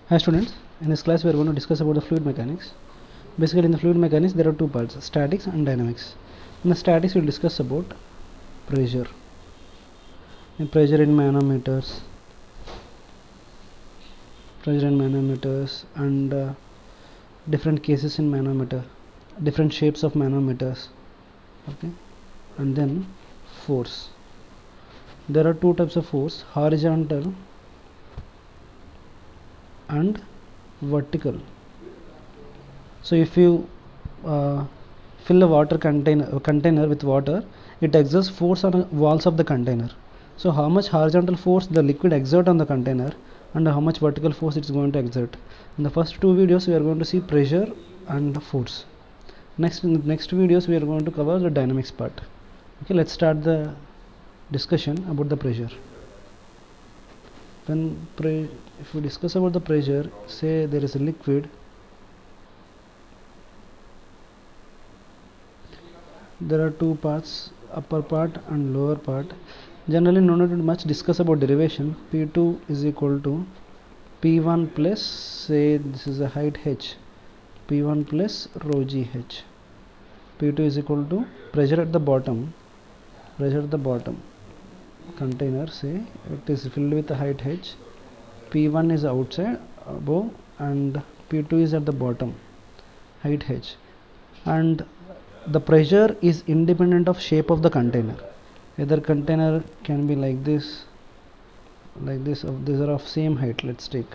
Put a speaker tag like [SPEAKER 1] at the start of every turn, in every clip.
[SPEAKER 1] Hi students, in this class we are going to discuss about the fluid mechanics. Basically in the fluid mechanics there are two parts, statics and dynamics. In the statics we will discuss about pressure. Pressure in manometers and different cases in manometer, different shapes of manometers, okay, and then force. There are two types of force, horizontal and vertical. So if you fill a water container with water, it exerts force on the walls of the container. So how much horizontal force the liquid exert on the container and how much vertical force it is going to exert. In the first two videos we are going to see pressure and force. Next, in the next videos we are going to cover the dynamics part. Okay, let's start the discussion about the pressure. If we discuss about the pressure, say there is a liquid, there are two parts, upper part and lower part. Generally no need to much discuss about derivation. P2 is equal to P1 plus, say this is a height h, P1 plus rho gh. P2 is equal to pressure at the bottom container, say it is filled with a height h, P1 is outside above and P2 is at the bottom, height h, and the pressure is independent of shape of the container. Either container can be like this, these are of same height, let's take,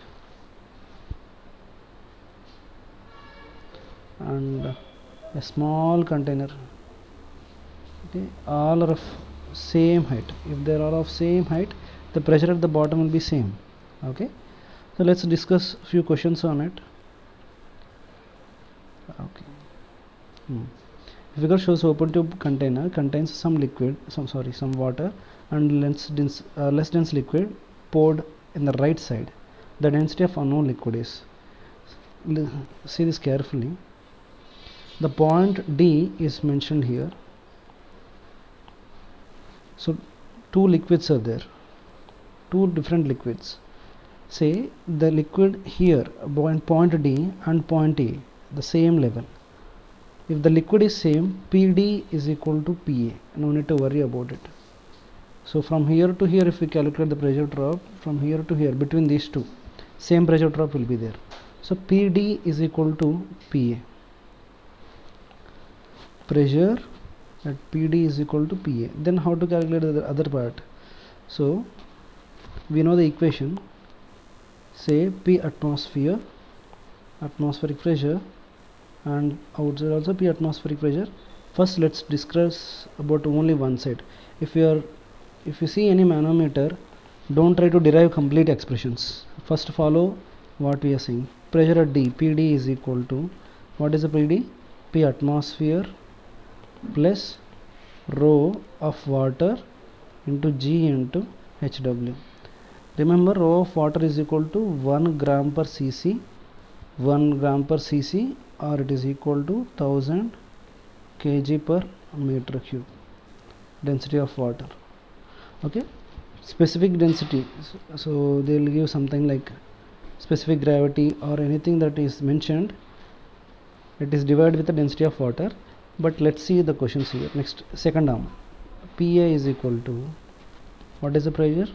[SPEAKER 1] and a small container, okay, all are of same height. If they are of same height, the pressure at the bottom will be same. Okay, so let's discuss few questions on it. Okay. Figure shows open tube container contains some water and less dense liquid poured in the right side. The density of unknown liquid is, see this carefully, the point D is mentioned here. So two liquids are there, two different liquids. Say the liquid here, point D and point A, the same level. If the liquid is same, PD is equal to PA, no need to worry about it. So from here to here, if we calculate the pressure drop, from here to here, between these two, same pressure drop will be there. So PD is equal to PA. Pressure at PD is equal to PA. Then how to calculate the other part? So we know the equation. Say P atmosphere, atmospheric pressure, and outside also P atmospheric pressure. First let's discuss about only one side. If you see any manometer, don't try to derive complete expressions. First follow what we are saying. Pressure at D, PD is equal to, what is the PD? P atmosphere plus rho of water into G into HW. Remember, rho of water is equal to 1 gram per cc, 1 gram per cc, or it is equal to 1000 kg per meter cube, density of water. Okay, specific density, so they will give something like specific gravity or anything that is mentioned, it is divided with the density of water. But let's see the questions here. Next, second arm, PA is equal to, what is the pressure?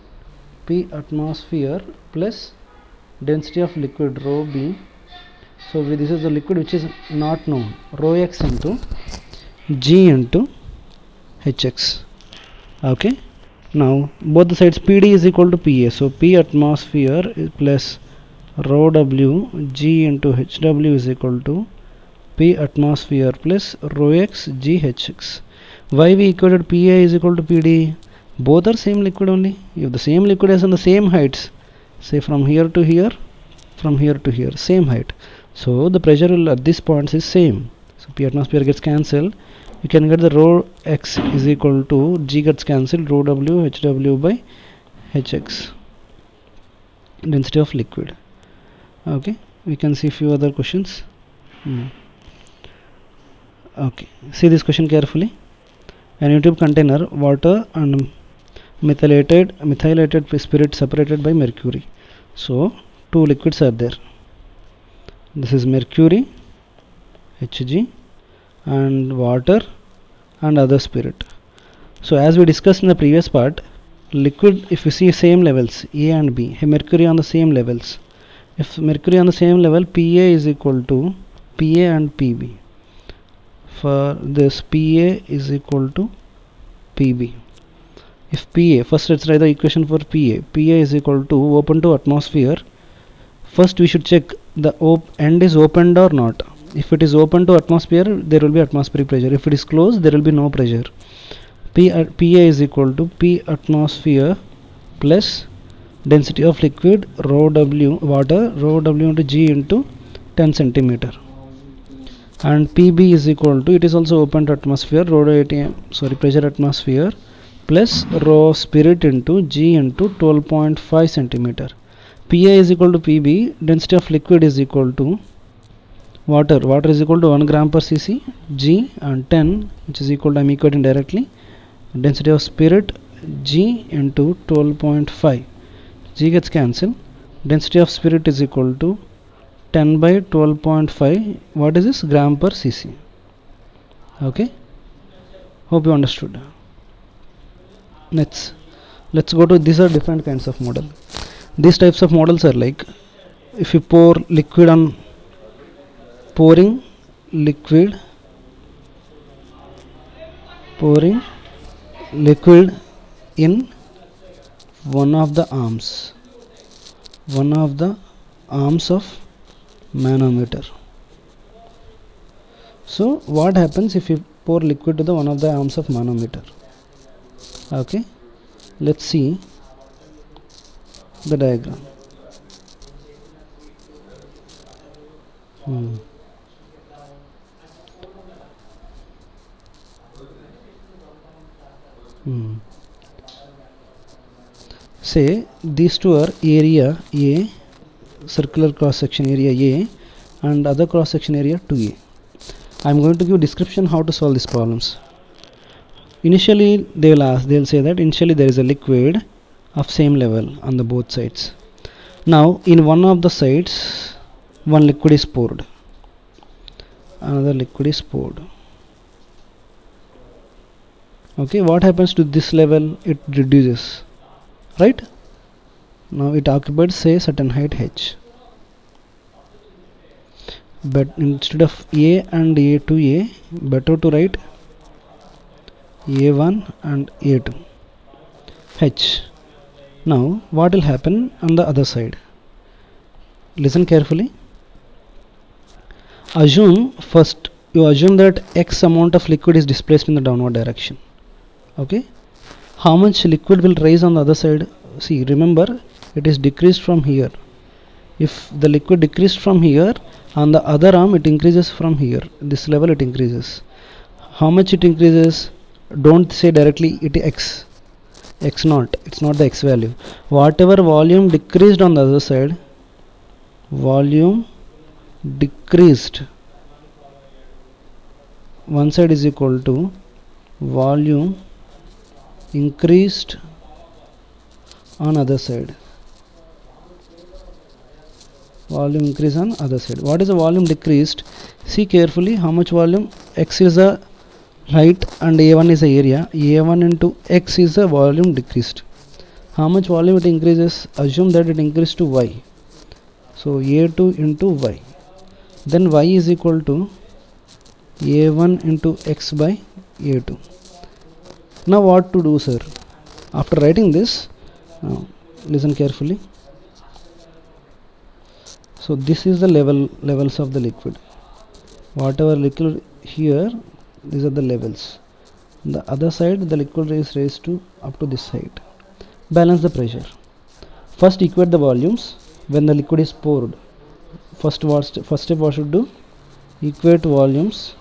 [SPEAKER 1] P atmosphere plus density of liquid rho B. So this is the liquid which is not known, rho x into G into Hx. Okay, now both the sides, PD is equal to PA, so P atmosphere plus rho W G into HW is equal to P atmosphere plus rho x G Hx. Why we equated PA is equal to PD? Both are same liquid only. If the same liquid is on the same heights, say from here to here, from here to here, same height, so the pressure will at this point is same. So P atmosphere gets cancelled. You can get the rho x is equal to G gets cancelled, rho W HW by Hx, density of liquid. Okay, we can see few other questions. Okay, see this question carefully. An tube container, water and methylated spirit separated by mercury. So two liquids are there. This is mercury, Hg, and water and other spirit. So as we discussed in the previous part, liquid, if you see same levels A and B, mercury on the same levels, if mercury on the same level, Pa is equal to Pa and Pb. For this, Pa is equal to Pb. If Pa, first let's write the equation for Pa. Pa is equal to open to atmosphere. First we should check the end is opened or not. If it is open to atmosphere, there will be atmospheric pressure. If it is closed, there will be no pressure. Pa is equal to P atmosphere plus density of liquid rho W water, rho W into G into 10 centimeter. And Pb is equal to, it is also open to atmosphere, rho pressure atmosphere plus rho spirit into G into 12.5 centimeter. Pa is equal to Pb, density of liquid is equal to water is equal to 1 gram per cc, G and 10, which is equal to, I am equating directly, density of spirit G into 12.5, G gets cancelled, density of spirit is equal to 10 by 12.5, what is this, gram per cc. Okay, hope you understood. Let's go to, these are different kinds of model. These types of models are like, if you pour liquid on, pouring liquid in one of the arms of manometer. So what happens if you pour liquid to the one of the arms of manometer? Okay, let's see the diagram. Say these two are area A, circular cross section area A, and other cross section area 2A. I am going to give description how to solve these problems. Initially they will say that initially there is a liquid of same level on the both sides. Now in one of the sides one liquid is poured, another liquid is poured. Okay, what happens to this level? It reduces, right? Now it occupies say certain height h, but instead of A and A2A, better to write A1 and A2 h. Now what will happen on the other side? Listen carefully. Assume that x amount of liquid is displaced in the downward direction. Okay, how much liquid will rise on the other side? See, remember, it is decreased from here. If the liquid decreased from here, on the other arm it increases from here, this level it increases. How much it increases? Don't say directly it x naught, it's not the x value. Whatever volume decreased on the other side, volume decreased one side is equal to volume increased on other side. Volume increase on other side. What is the volume decreased? See carefully how much volume. X is the height and A1 is the area. A1 into X is the volume decreased. How much volume it increases? Assume that it increased to Y. So A2 into Y. Then Y is equal to A1 into X by A2. Now what to do, sir? After writing this, listen carefully. So this is the levels of the liquid. Whatever liquid here, these are the levels. On the other side, the liquid is raised to up to this height. Balance the pressure. First equate the volumes when the liquid is poured. First step what should do? Equate volumes,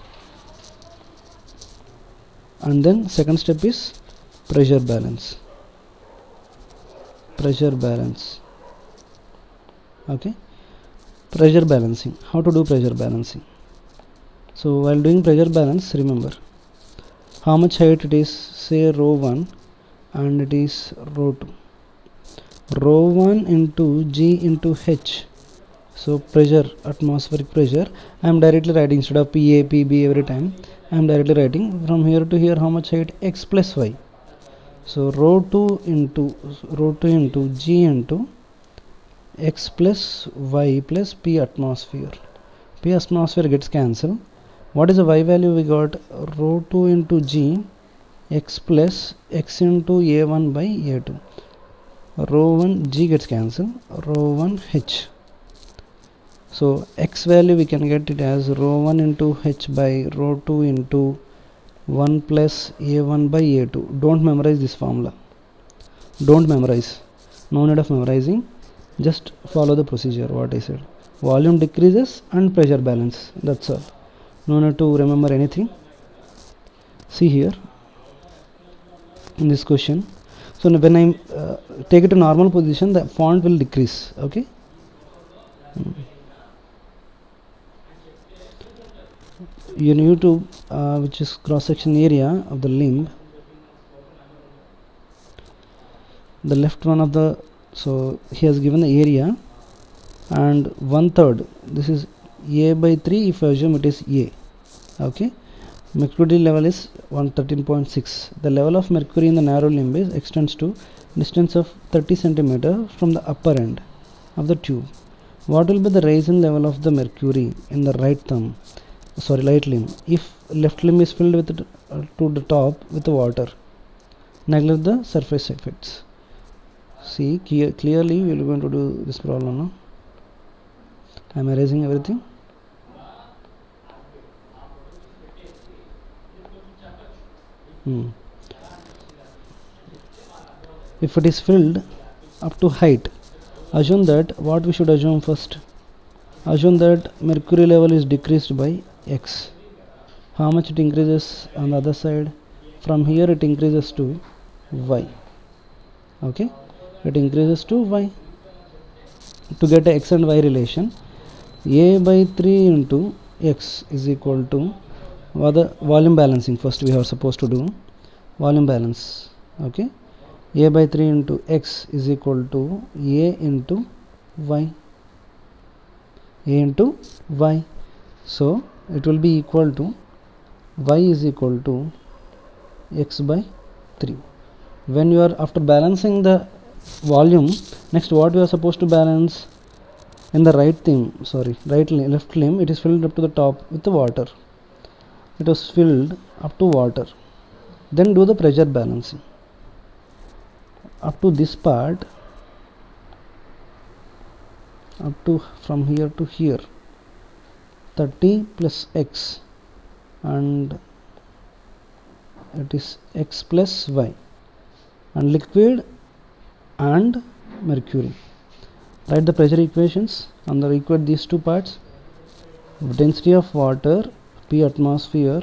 [SPEAKER 1] and then second step is pressure balance. Okay, pressure balancing. How to do pressure balancing? So while doing pressure balance, remember how much height it is, say rho 1 and it is rho 2. Rho 1 into G into H So pressure, atmospheric pressure, I am directly writing instead of PA, PB every time. I am directly writing from here to here how much height, x plus y. So rho 2 into G into x plus y plus P atmosphere. P atmosphere gets cancelled. What is the y value we got? Rho 2 into G x plus x into A1 by A2. Rho 1 G gets cancelled. Rho 1 H. So x value we can get it as rho 1 into H by rho 2 into 1 plus A1 by A2. Don't memorize this formula. Don't memorize. No need of memorizing. Just follow the procedure what I said. Volume decreases and pressure balance. That's all. No need to remember anything. See here in this question. So when I take it to normal position, the font will decrease. Okay. You need to which is cross section area of the limb. The left one of the, so he has given the area and 1/3. This is A by 3 if I assume it is A. Okay. Mercury level is 113.6. The level of mercury in the narrow limb is extends to distance of 30 cm from the upper end of the tube. What will be the rise in level of the mercury in the right limb if left limb is filled with to the top with water? Neglect the surface effects. See clearly we are going to do this problem now. I am erasing everything. If it is filled up to height, assume that what we should assume first. Assume that mercury level is decreased by x. How much it increases on the other side? From here it increases to y. Okay, it increases to y. To get a x and y relation, a by 3 into x is equal to the volume balancing. First we are supposed to do volume balance. Okay, a by 3 into x is equal to a into y. A into y. So it will be equal to y is equal to x by 3. When you are after balancing the volume, next what you are supposed to balance? In the left limb, it is filled up to the top with the water. It was filled up to water. Then do the pressure balancing. Up to this part, up to from here to here, 30 plus x, and it is x plus y, and liquid and mercury. Write the pressure equations and equate these two parts. Density of water P atmosphere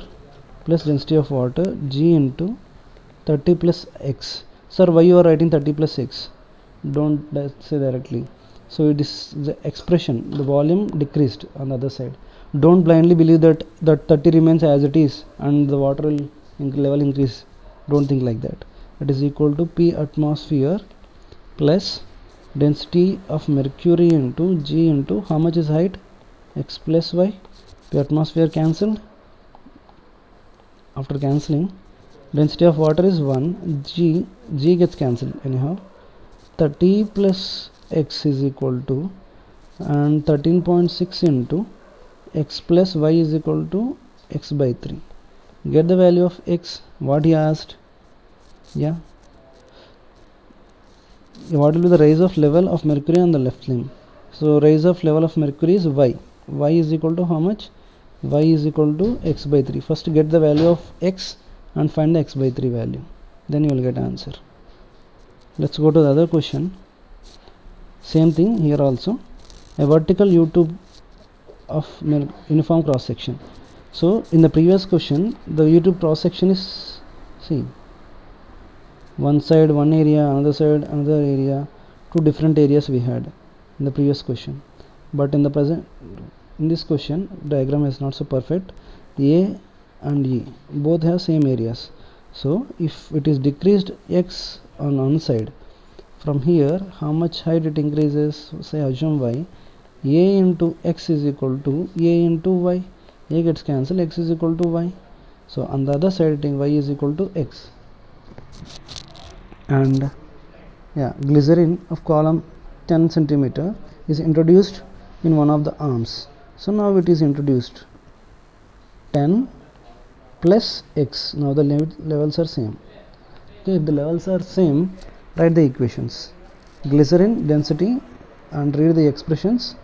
[SPEAKER 1] plus density of water G into 30 plus x. Sir, why you are writing 30 plus x? Don't say directly. So it is the expression, the volume decreased on the other side. Don't blindly believe that 30 remains as it is and the water level increase. Don't think like that. It is equal to P atmosphere plus density of mercury into G into how much is height? X plus y. P atmosphere cancelled. After cancelling, density of water is 1. G gets cancelled anyhow. 30 plus x is equal to, and 13.6 into x plus y is equal to x by 3. Get the value of x. What he asked? Yeah. What will be the rise of level of mercury on the left limb? So rise of level of mercury is y. Y is equal to how much? Y is equal to x by 3. First get the value of x and find the x by 3 value. Then you will get answer. Let's go to the other question. Same thing here also. A vertical U-tube of uniform cross section. So in the previous question, the U-tube cross section is, see, one side one area, another side another area, two different areas we had in the previous question. But in the present, in this question, diagram is not so perfect. A and E both have same areas. So if it is decreased x on one side, from here how much height it increases? Say assume y. A into x is equal to A into y. A gets cancelled, x is equal to y. So on the other side, writing y is equal to x. And yeah, glycerin of column 10 centimeter is introduced in one of the arms. So now it is introduced 10 plus x. Now the levels are same. Okay, if the levels are same, write the equations. Glycerin density and read the expressions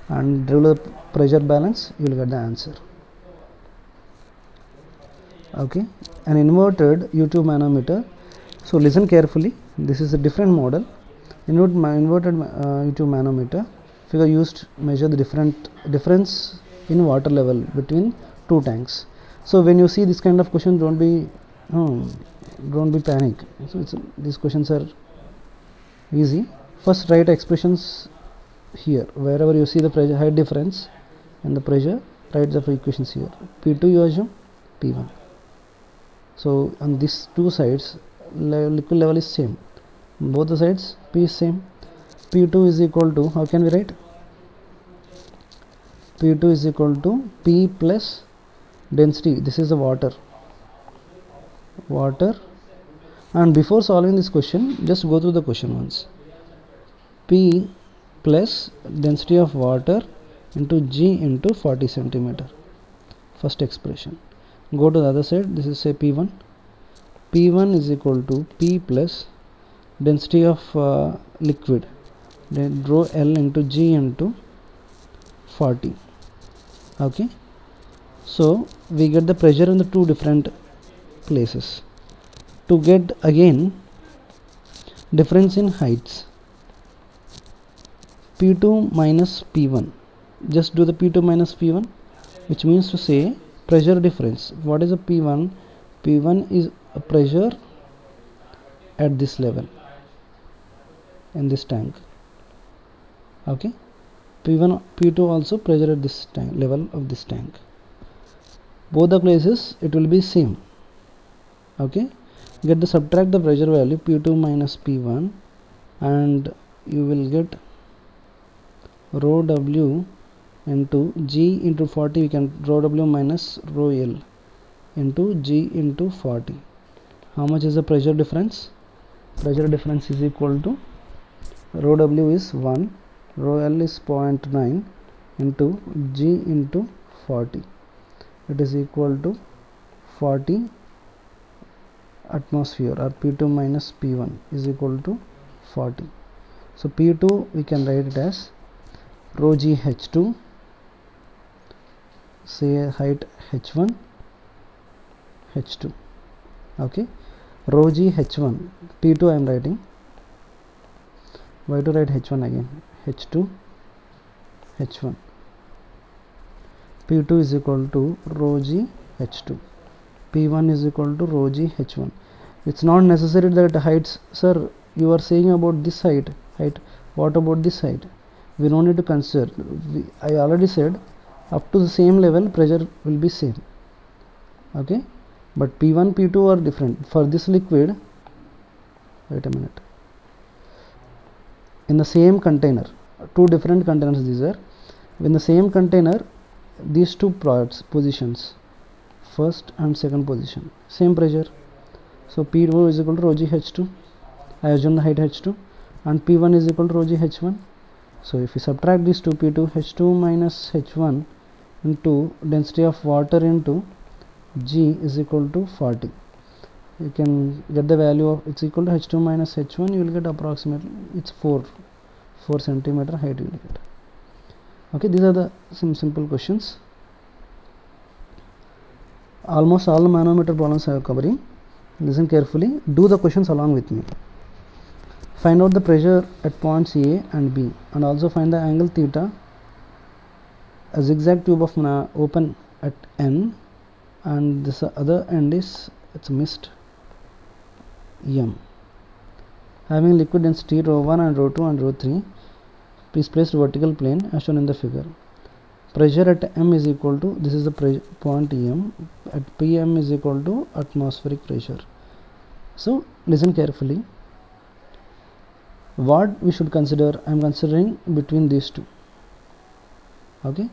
[SPEAKER 1] and develop pressure balance, you will get the answer. Okay, an inverted U2 manometer. So listen carefully, this is a different model. Inverted U2 manometer figure used to measure the difference in water level between two tanks. So when you see this kind of question, don't be panic. So these questions are easy. First write expressions here. Wherever you see the pressure height difference and the pressure, write the equations here. P2 you assume, P1. So on these two sides, liquid level is same. Both the sides, P is same. P2 is equal to, how can we write? P2 is equal to P plus density. This is the water. And before solving this question, just go through the question once. P plus density of water into G into 40 centimeter. First expression. Go to the other side. This is say P1. P1 is equal to P plus density of liquid. Then rho L into G into 40. Okay. So we get the pressure in the two different places. To get again difference in heights, P2 minus P1, just do the P2 minus P1, which means to say pressure difference. What is a P1? P1 is a pressure at this level in this tank. Okay, P1 P2 also pressure at this tank level of this tank. Both the places it will be same. Okay, get the subtract the pressure value P2 minus P1 and you will get rho W into G into 40. We can rho W minus rho L into G into 40. How much is the pressure difference? Pressure difference is equal to rho W is 1, rho L is 0.9 into G into 40. It is equal to 40 atmosphere, or P2 minus P1 is equal to 40. So P2 we can write it as rho G H2, say height H1, H2. Okay, rho G H1, P2 I am writing. Why to write H1 again? H2, H1. P2 is equal to rho G H2. P1 is equal to rho G H1. It's not necessary that heights, sir, you are saying about this height. What about this height? We don't need to consider. I already said up to the same level pressure will be same. Okay, but P1 P2 are different. For this liquid, wait a minute, in the same container, two different containers these are. In the same container, these two positions, first and second position, same pressure. So P2 is equal to rho G H2. I assume the height H2, and P1 is equal to rho G H1. So if we subtract these two, P2 H2 minus H1 into density of water into G is equal to 40. You can get the value of it's equal to H2 minus H1. You will get approximately it's 4 centimeter height you will get. Okay, these are the some simple questions. Almost all the manometer problems I am covering. Listen carefully. Do the questions along with me. Find out the pressure at points A and B, and also find the angle theta. A zigzag tube of open at N, and this other end is it's missed M. Having liquid density rho 1 and rho 2 and rho 3, please place vertical plane as shown in the figure. Pressure at M is equal to, this is the point M, at PM is equal to atmospheric pressure. So listen carefully. What we should consider, I am considering between these two. Okay,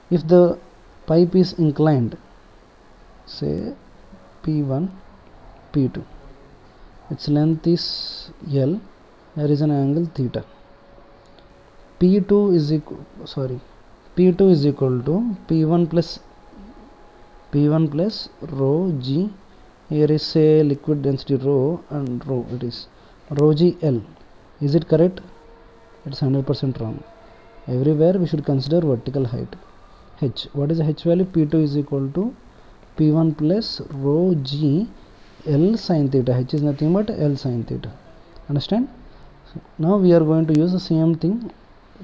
[SPEAKER 1] if the pipe is inclined, say P1, P2, its length is L, there is an angle theta. P2 is equal to P1 plus rho G. Here is say liquid density rho and rho, it is rho G L. Is it correct? It's 100% wrong. Everywhere we should consider vertical height. H, what is the H value? P2 is equal to P1 plus rho G L sin theta. H is nothing but L sin theta. Understand? So now we are going to use the same thing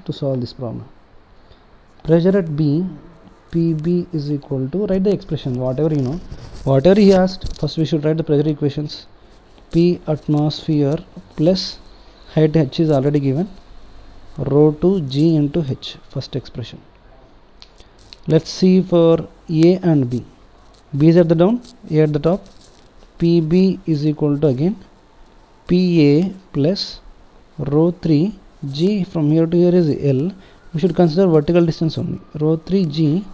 [SPEAKER 1] to solve this problem. Pressure at B, PB is equal to, write the expression, whatever you know, whatever he asked. First we should write the pressure equations. P atmosphere plus height H is already given, rho to G into H, first expression. Let's see for A and B. B is at the down, A at the top. PB is equal to again PA plus rho 3 G, from here to here is L. We should consider vertical distance only. Rho 3 G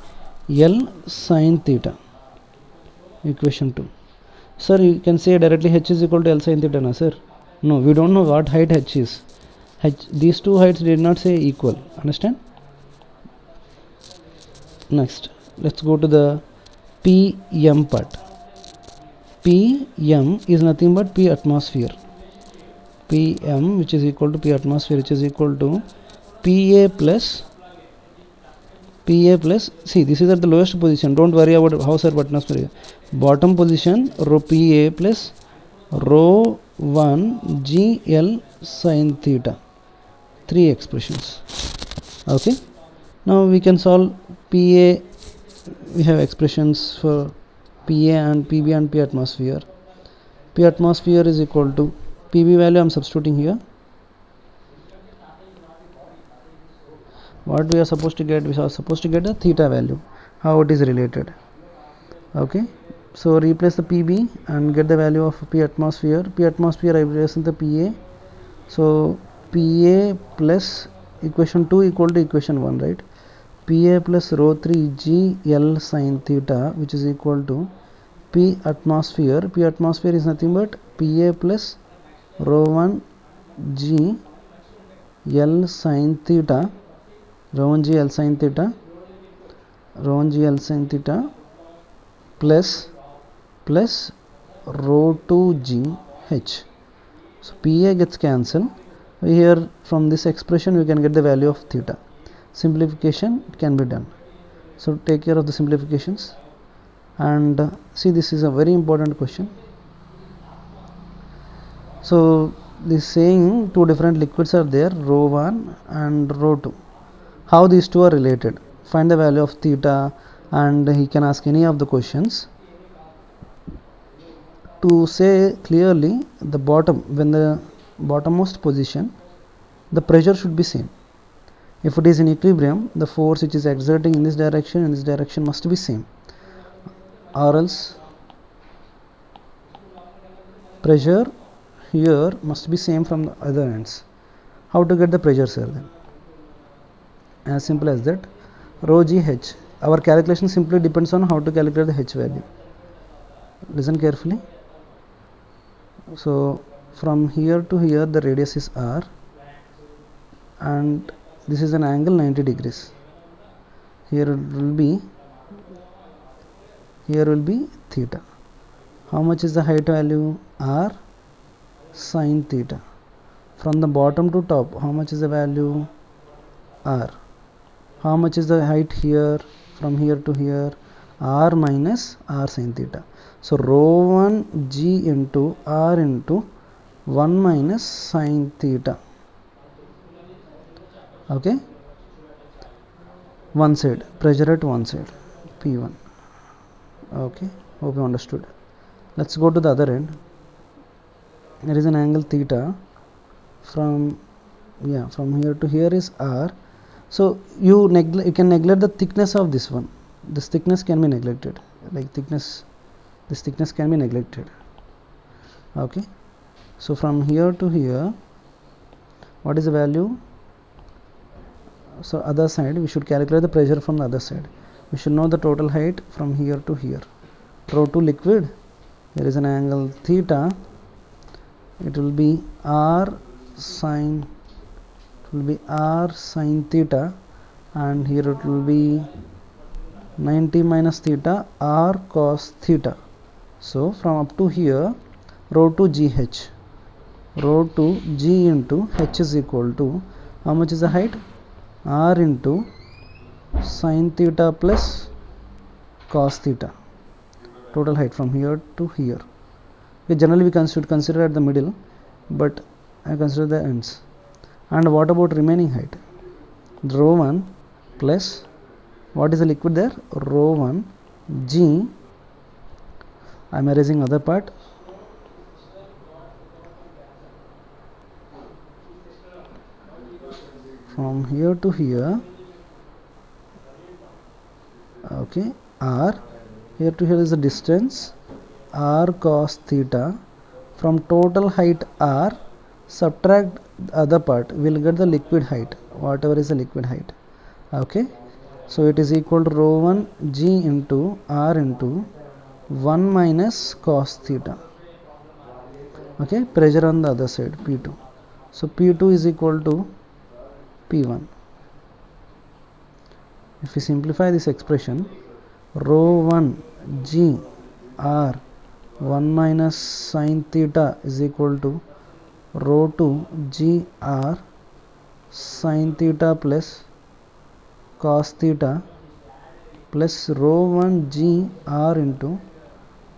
[SPEAKER 1] L sin theta. Equation 2. Sir, you can say directly H is equal to L sin theta, na sir? No, we don't know what height H is. These two heights did not say equal. Understand? Next, let's go to the PM part. PM is nothing but P atmosphere. PM, which is equal to P atmosphere, which is equal to PA plus, see, this is at the lowest position. Don't worry about how sir atmosphere. Bottom position, rho PA plus rho 1 GL sin theta. 3 expressions. Okay. Now we can solve PA. We have expressions for PA and PB and P atmosphere. P atmosphere is equal to PB value I am substituting here. What we are supposed to get? We are supposed to get a theta value. How it is related. Okay. So replace the PB and get the value of P atmosphere. P atmosphere I represent the PA. So PA plus equation 2 equal to equation 1, right? PA plus rho 3 G L sin theta, which is equal to P atmosphere. P atmosphere is nothing but PA plus rho 1 G L sin theta, rho 1 G L sin theta, rho 1 G L sin theta plus rho 2 G H. So PA gets cancelled. Here from this expression we can get the value of theta. Simplification can be done. So take care of the simplifications and see, this is a very important question. So this saying two different liquids are there, rho 1 and rho 2. How these two are related? Find the value of theta, and he can ask any of the questions. To say clearly, the bottom, when the bottommost position, the pressure should be same. If it is in equilibrium, the force which is exerting in this direction must be same, or else pressure here must be same from the other ends. How to get the pressure, sir? Then as simple as that. Rho G H. Our calculation simply depends on how to calculate the H value. Listen carefully. So from here to here the radius is R, and this is an angle 90 degrees. Here will be theta. How much is the height value? R sin theta. From the bottom to top, how much is the value? R. How much is the height here? From here to here, R minus R sin theta. So rho 1 G into R into 1 minus sin theta. Okay. One side, pressure at one side, P1. Okay, hope you understood. Let's go to the other end. There is an angle theta. From here to here is R. So you can neglect the thickness of this one. This thickness can be neglected. This thickness can be neglected. Okay. So from here to here, what is the value? so other side, we should calculate the pressure from the other side. We should know the total height from here to here. Rho 2 liquid, there is an angle theta, it will be r sine theta, and here it will be 90 minus theta r cos theta. So from up to here, rho 2 gh, rho 2 g into h is equal to, how much is the height? R into sin theta plus cos theta, total height from here to here. Okay, generally we should consider at the middle, but I consider the ends. And what about remaining height? Rho 1 plus, what is the liquid there? Rho 1 g, I am erasing other part, from here to here, okay, r, here to here is the distance, r cos theta, from total height r, subtract the other part, we will get the liquid height, whatever is the liquid height. Okay, so it is equal to rho 1 g into r into 1 minus cos theta. Okay, pressure on the other side, P2. So P2 is equal to P1. If we simplify this expression, rho 1 g r 1 minus sin theta is equal to rho 2 g r sin theta plus cos theta plus rho 1 g r into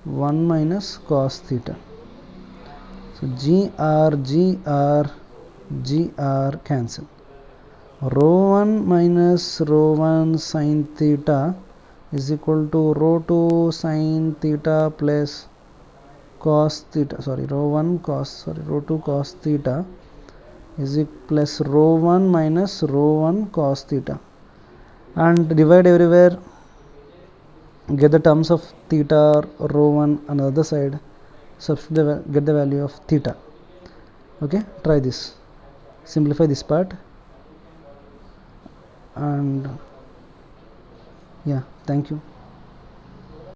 [SPEAKER 1] 1 minus cos theta. So g r cancel. Rho 1 minus rho 1 sin theta is equal to rho 2 sin theta plus cos theta, rho 2 cos theta is plus rho 1 minus rho 1 cos theta, and divide everywhere, get the terms of theta, rho 1 on the other side, substitute get the value of theta. Okay, try this, simplify this part, and yeah, thank you.